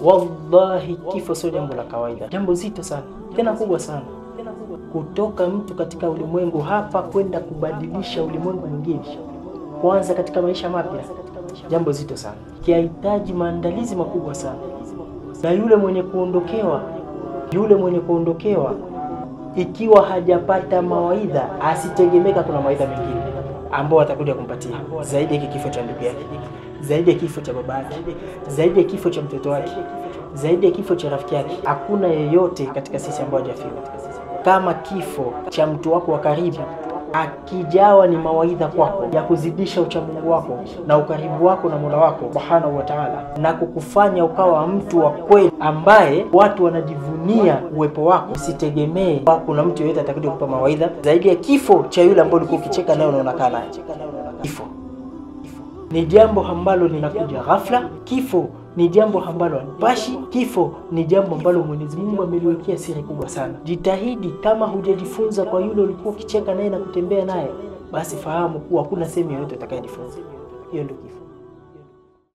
Wallahi kifo sio jambo la kawaida, jambo zito sana, tena kubwa sana. Kutoka mtu katika ulimwengu hapa kwenda kubadilisha ulimwengu mwingine, kwanza katika maisha mapya, jambo zito sana, kinahitaji maandalizi makubwa sana. Na yule mwenye kuondokewa ikiwa hajapata mawaidha, asitegemeka kuna mawaidha mengine ambao atakuja kumpatia zaidi ya kifo cha ndugu yake, zaidi ya kifo cha baba yake, zaidi ya kifo cha mtoto wake, zaidi ya kifo cha rafiki yake. Hakuna yeyote katika sisi ambao hajafiwa. Kama kifo cha mtu wako wa karibu akijawa ni mawaidha kwako ya kuzidisha uchamungu wako na ukaribu wako na Mola wako Subhanahu wa Ta'ala, na kukufanya ukawa mtu wa kweli ambaye watu wanajivunia uwepo wako, usitegemee kuna mtu yeyote atakuja kukupa mawaidha zaidi ya kifo cha yule ambaye ulikuwa ukicheka naye unaonekana naye. Kifo ni jambo ambalo linakuja ghafla. Kifo ni jambo ambalo halipashi. Kifo ni jambo ambalo Mwenyezi Mungu ameliwekea siri kubwa sana. Jitahidi, kama hujajifunza kwa yule ulikuwa ukicheka naye na kutembea naye, basi fahamu kuwa hakuna sehemu yoyote utakayojifunza. Hiyo ndio kifo.